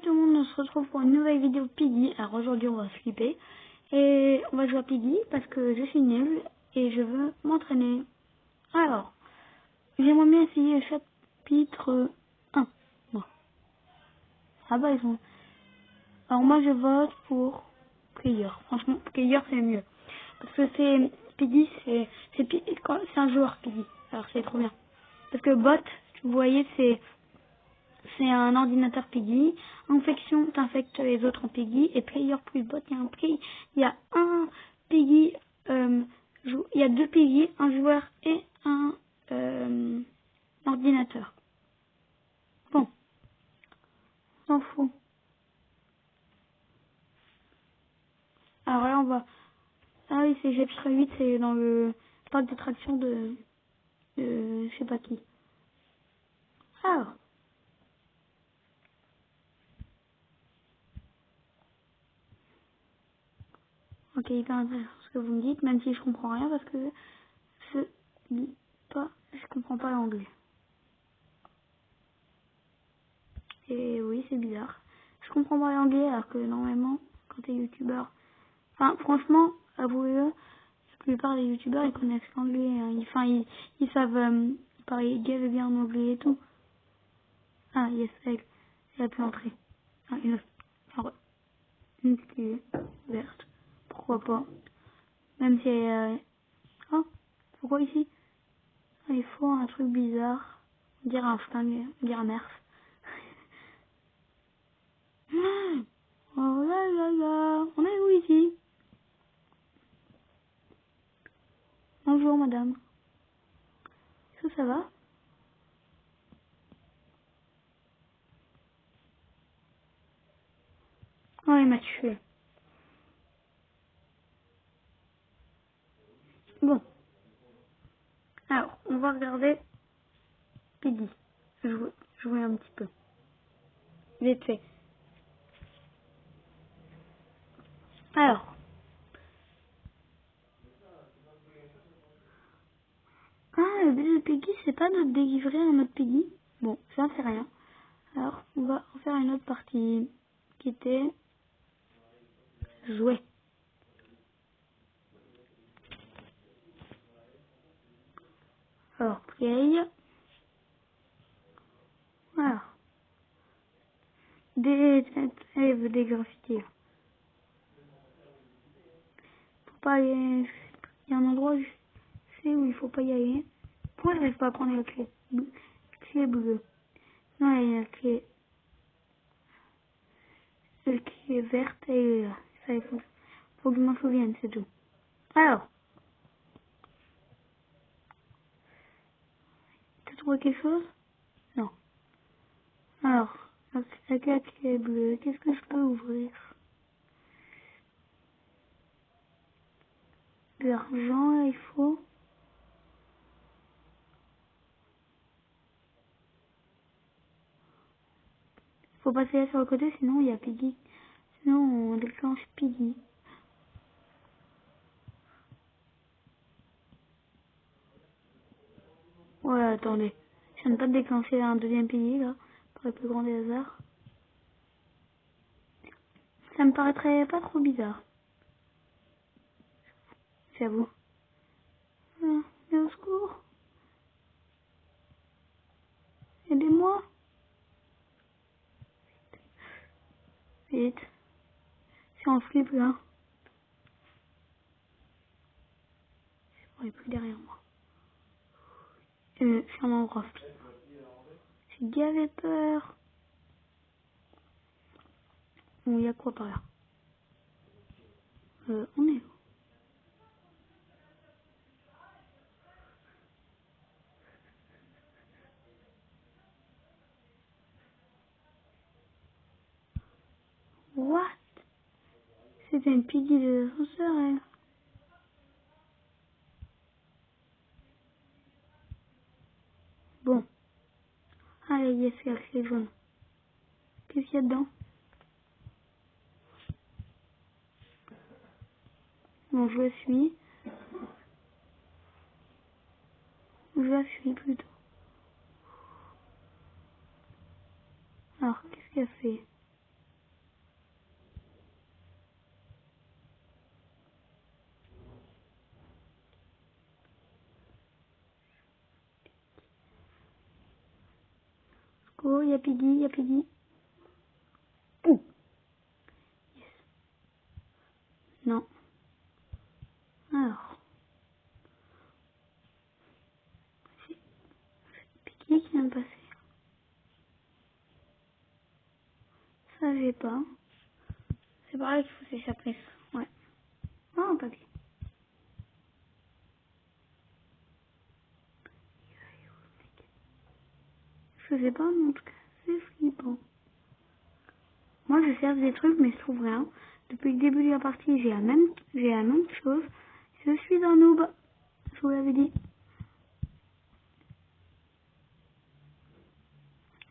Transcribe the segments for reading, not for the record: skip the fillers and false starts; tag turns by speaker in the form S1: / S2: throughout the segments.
S1: tout le monde, on se retrouve pour une nouvelle vidéo Piggy. Alors aujourd'hui on va flipper et on va jouer à Piggy parce que je suis nulle et je veux m'entraîner. Alors, j'aimerais bien essayer le chapitre 1. Bon. Ah bah ils sont... Alors moi je vote pour Player. Franchement, Player c'est mieux. Parce que c'est Piggy, c'est un joueur Piggy. Alors c'est trop bien. Parce que bot, vous voyez, c'est un ordinateur Piggy. Infection, t'infectes les autres en Piggy. Et player plus bot, il y a un Piggy, il y a deux Piggy, un joueur et un ordinateur. Bon, on s'en fout. Alors là, on va... Ah oui, c'est chapitre 8, c'est dans le parc d'attraction de je sais pas qui. Alors, ok, hyper intéressant ce que vous me dites, même si je comprends rien parce que je comprends pas l'anglais. Et oui, c'est bizarre. Je comprends pas l'anglais alors que normalement, quand t'es youtubeur... Enfin, franchement, avouez-le, la plupart des youtubeurs, ils connaissent l'anglais. Hein. Ils savent parler bien en anglais et tout. Ah, yes, elle a pu entrer. Ah, une clé verte. Pourquoi pas. Même si elle... Oh, pourquoi ici? Ah, il faut un truc bizarre. On dirait un flingue, on dirait un nerf. Oh là là là, on est où ici? Bonjour madame. Est-ce que ça va? Oh, il m'a tué. Bon, alors, on va regarder Piggy. Jouer un petit peu. Vite fait. Alors, le but de Piggy, c'est pas de délivrer un autre Piggy. Bon, ça fait rien. Alors, on va en faire une autre partie qui était jouer. Alors, play. Voilà. Des graffitis. Faut pas aller... Il y a un endroit, je sais où il faut pas y aller. Pourquoi j'arrive pas à prendre la clé? Clé bleue. Non, il y a la clé verte et là. Ça, faut que je m'en souvienne, c'est tout. Alors, t'as trouvé quelque chose? Non. Alors, avec la clé bleue, qu'est-ce que je peux ouvrir? De l'argent, là, il faut. Faut passer là sur le côté, sinon il y a Piggy. Sinon, on déclenche Piggy. Ouais, attendez. Je viens de pas de déclencher un deuxième Piggy, là, par le plus grand des hasards. Ça me paraîtrait pas trop bizarre. J'avoue. Mais au secours. Aidez-moi. Vite. Je suis en flip, là. Il est plus derrière moi. Je suis en endroit flip. J'ai gavé peur. Bon, il y a quoi par là? On est où? What? C'était une Piggy de l'ascenseur, elle. Bon. Allez, yes, c'est la clé jaune. Qu'est-ce qu'il y a dedans? Bon, je la suis. Je la suis plutôt. Alors, qu'est-ce qu'elle fait? Oh, il y a Piggy, il y a Piggy. Oh. Yes. Non. Alors. C'est Piggy qui vient de passer. Ça, j'ai pas. C'est pareil qu'il faut s'échapper. Ouais. Oh, papier. Je sais pas, mais en tout cas, c'est flippant. Moi, je cherche des trucs, mais je trouve rien. Depuis le début de la partie, j'ai la même chose. Je suis un noob. Je vous l'avais dit.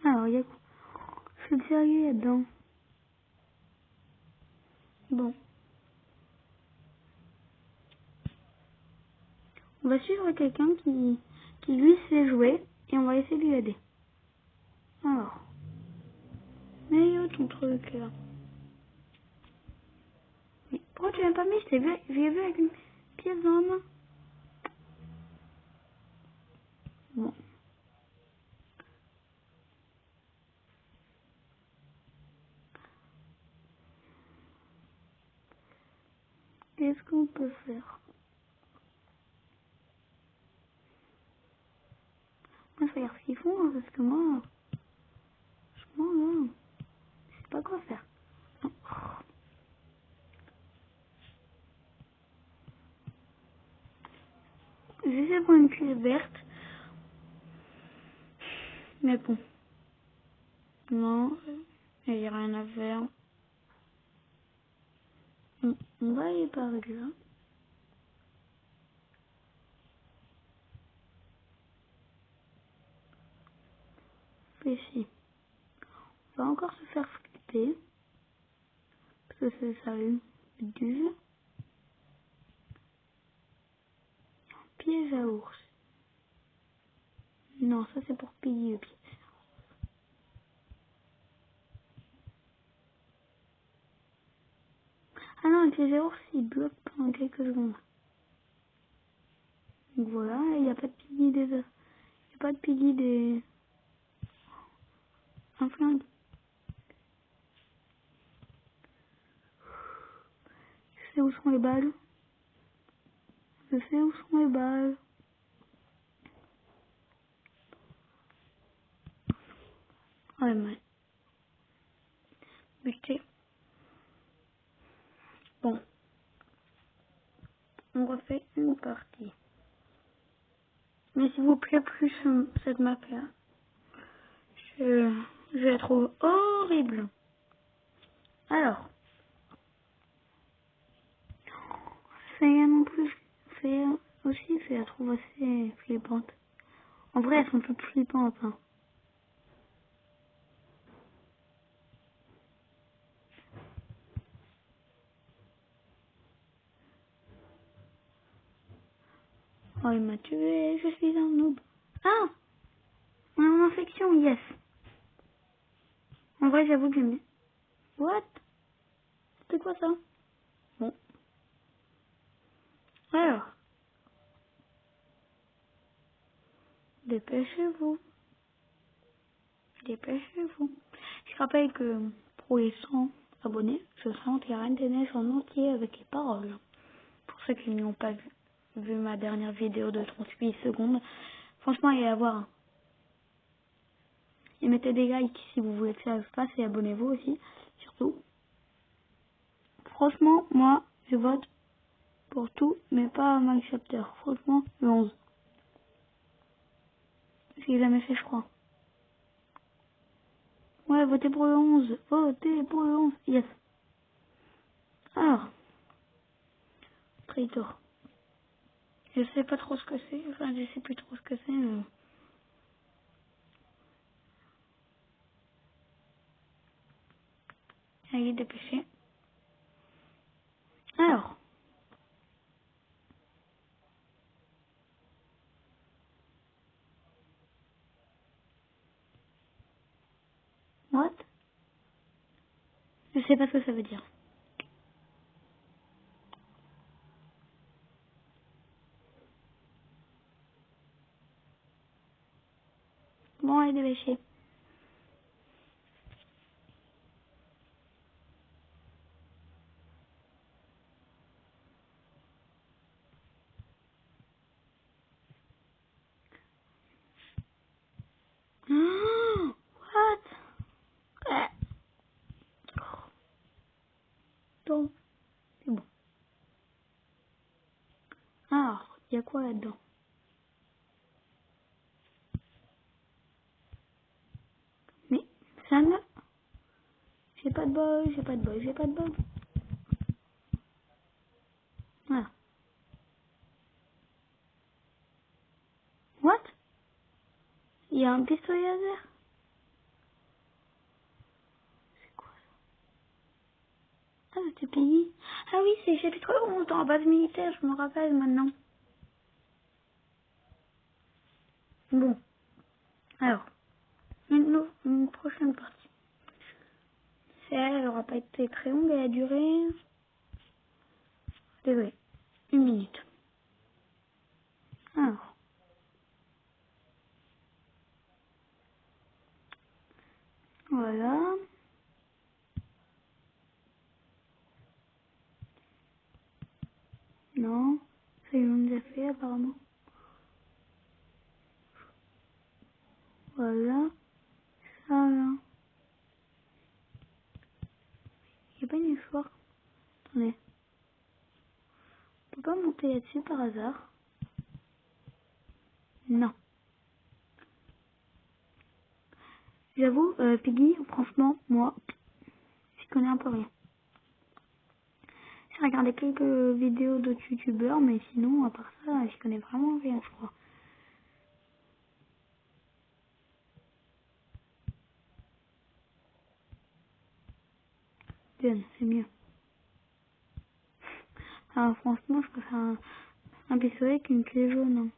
S1: Alors, il y a quoi? Je suis sérieux là-dedans. Bon. On va suivre quelqu'un qui lui sait jouer et on va essayer de lui aider. Alors. Mais il y a ton truc là. Mais pourquoi tu l'as pas mis? J'ai vu avec une pièce dans la main. Bon. Qu'est-ce qu'on peut faire? Moi, je regarde ce qu'ils font, hein, parce que moi, franchement, là, je sais pas quoi faire. Non. J'essaie de prendre une pièce verte. Mais bon. Non, il n'y a rien à faire. On va aller par là. Ici. On va encore se faire flipper. Parce que c'est ça, le du piège à ours. Non, ça c'est pour payer le piège. Ah non, le piège à ours, il bloque pendant quelques secondes. Donc voilà, il n'y a pas de piggy des... Il n'y a pas de piggy des... Un flingue. Je sais où sont les balles. Je sais où sont les balles. Ouais, mal. Buté. Bon, on refait une partie. Mais s'il vous plaît, plus cette map-là. Je la trouve horrible. Alors, Faya non plus. Faya aussi, je la trouve assez flippante. En vrai, elles sont toutes flippantes. Hein. Oh, il m'a tué, je suis un noob. Ah, on a une infection, yes. En vrai, j'avoue que j'aime bien. What? C'était quoi ça? Bon. Alors, dépêchez-vous. Dépêchez-vous. Je rappelle que pour les 100 abonnés, je chante les Reines des Neiges en entier avec les paroles. Pour ceux qui n'ont pas vu ma dernière vidéo de 38 secondes, franchement, allez la voir. Hein. Et mettez des likes si vous voulez que ça se passe et abonnez-vous aussi, surtout. Franchement, moi, je vote pour tout, mais pas Max Chapter. Franchement, le 11. Je l'ai jamais fait, je crois. Ouais, votez pour le 11. Votez pour le 11. Yes. Alors, Traitor. Je sais pas trop ce que c'est. Enfin, je sais plus trop ce que c'est. Mais... Allez, dépêchez. Alors, what? Je sais pas ce que ça veut dire. Bon, allez, dépêchez. temps. C'est bon. Alors, il y a quoi là-dedans? Mais ça me... J'ai pas de bol, j'ai pas de bol, j'ai pas de bol. Voilà. What? Il y a un pistolet laser. C'est quoi ça? Ah, c'est Piggy. Ah oui, c'est chapitre 11 dans la base militaire, je me rappelle maintenant. Bon, alors, une prochaine partie. Celle, elle aura pas été très longue, elle a duré... Désolé, 1 minute. Alors, voilà. Non, ça ils l'ont déjà fait apparemment. Voilà, ça là. Il n'y a pas une histoire. Attendez, on peut pas monter là-dessus par hasard? Non. J'avoue, Piggy, franchement, moi, j'y connais un peu rien. J'ai regardé quelques vidéos d'autres youtubeurs, mais sinon, à part ça, j'y connais vraiment rien, je crois. Bien, c'est mieux. Alors franchement, je préfère un pistolet qu'une clé jaune. Hein.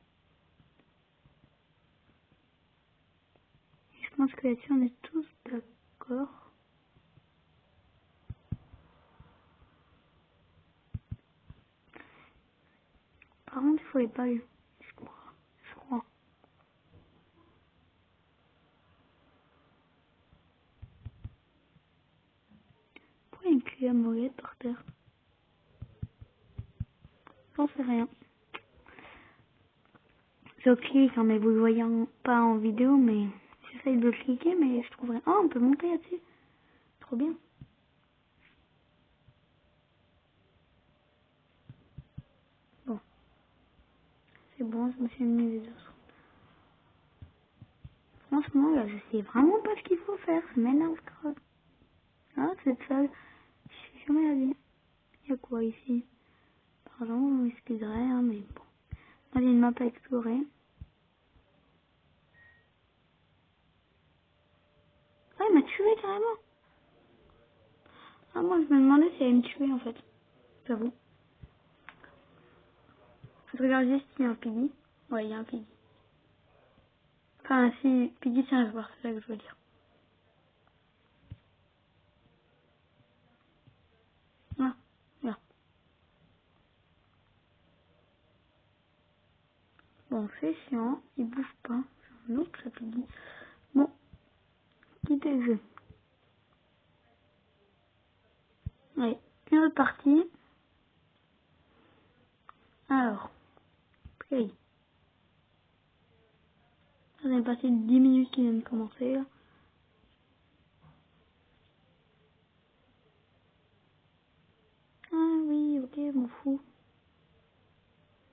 S1: Je pense que là-dessus, on est tous d'accord. Par contre, il faut les balles. Je crois. Je crois. Pourquoi il y a une clé à molette par terre? J'en sais rien. Je clique, hein, mais vous le voyez pas en vidéo, mais j'essaye de cliquer, mais je trouve rien. Oh, on peut monter là-dessus. Trop bien. Bon, c'est bon, je me suis mis les autres. Franchement, là, je sais vraiment pas ce qu'il faut faire. Ça m'énerve grave. Ah, cette salle, je sais jamais la vie. Il y a quoi ici? Pardon, vous m'excuserez, hein, mais bon. Moi, j'ai une map à explorer. Ah, il m'a tué carrément. Ah, moi, je me demandais si elle allait me tuer, en fait. J'avoue. Je regarde juste s'il y a un Piggy. Ouais, il y a un Piggy. Enfin, si Piggy, c'est un joueur, c'est ça que je veux dire. Ah, là. Bon, c'est chiant. Il bouge pas. C'est un autre, ça Piggy. Bon, quittez le jeu. Allez, une autre partie. Alors, play. Ça va passer 10 minutes qui viennent de commencer, là. Ah oui, ok, je m'en fous.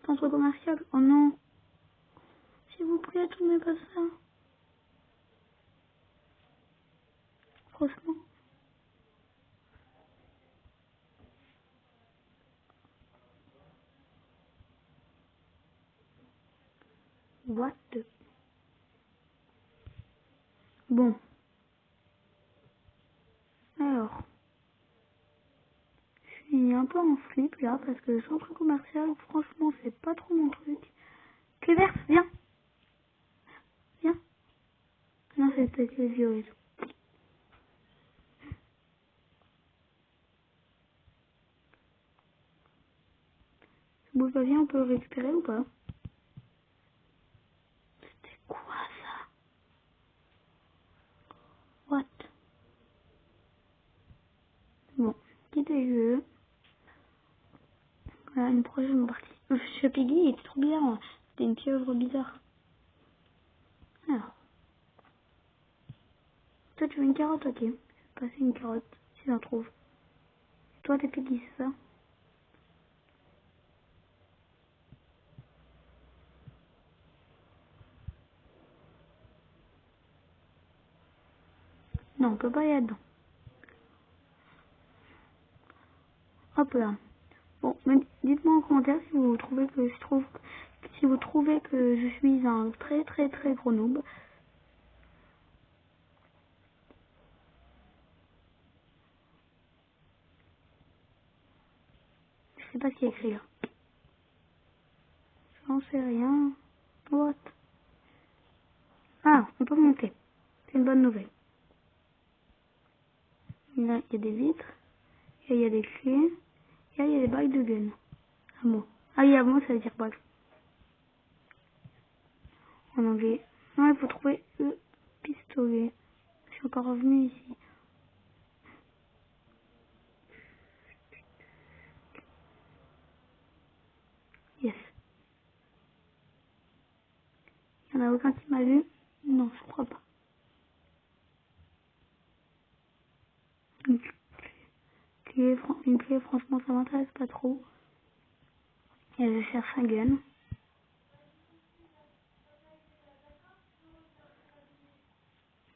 S1: Centre commercial. Oh non. S'il vous plaît, tournez pas ça. Franchement. What the... Bon. Alors. Je suis un peu en flip là parce que le centre commercial, franchement, c'est pas trop mon truc. Clé verte, viens. Viens. Non, c'est peut-être les violettes. Bon, ça vient, on peut le récupérer ou pas? C'était quoi ça? What? Bon, quittez le jeu. Voilà, une prochaine partie. Ce Piggy, il était trop bizarre. Hein. C'était une pieuvre bizarre. Alors, toi tu veux une carotte, ok. Je vais passer une carotte, si j'en trouve. Toi, t'es Piggy, c'est ça? Non, on peut pas y aller dedans. Hop là. Bon, dites-moi en commentaire si vous trouvez que si vous trouvez que je suis un très très très gros noob. Je sais pas ce qu'il y a écrit là. J'en sais rien. What? Ah, on peut monter. C'est une bonne nouvelle. Là, il y a des vitres. Là, il y a des clés. Et là, il y a des bagues de gun. Un mot. Ah oui, un mot, ça veut dire bague. En anglais. Non, il faut trouver le pistolet. Je suis encore revenu ici. Yes. Il y en a aucun qui m'a vu? Non, je crois pas. Une clé, franchement, ça m'intéresse pas trop. Et je cherche un gun.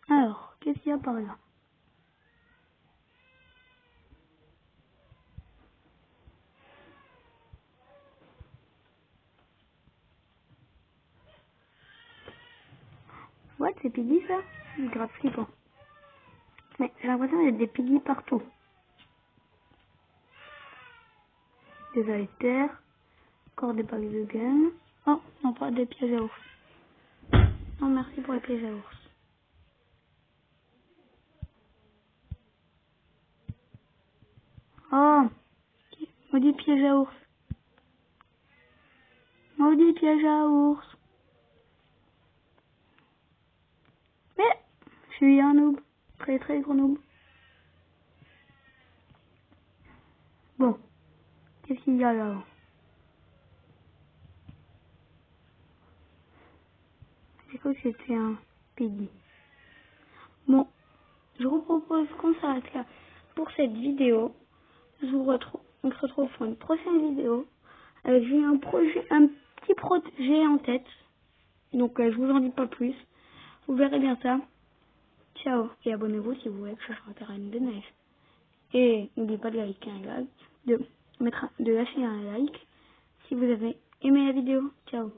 S1: Alors, qu'est-ce qu'il y a par là? What, c'est Piggy ça? C'est grave flippant. Mais j'ai l'impression qu'il y a des Piggy partout. Des haltères, encore des bagues de gun. Oh, non, pas des pièges à ours. Non, merci pour les pièges à ours. Oh, maudit piège à ours. Maudit piège à ours. Mais, je suis un noob. Très très gros noob. Bon, qu'est-ce qu'il y a là-haut? J'ai cru que c'était un Piggy. Bon, je vous propose qu'on s'arrête là pour cette vidéo. On se retrouve pour une prochaine vidéo. J'ai un petit projet en tête. Donc je vous en dis pas plus. Vous verrez bien ça. Ciao. Et abonnez-vous si vous voulez que je fasse un terrain de neige. Et n'oubliez pas de liker un like, de lâcher un like si vous avez aimé la vidéo. Ciao.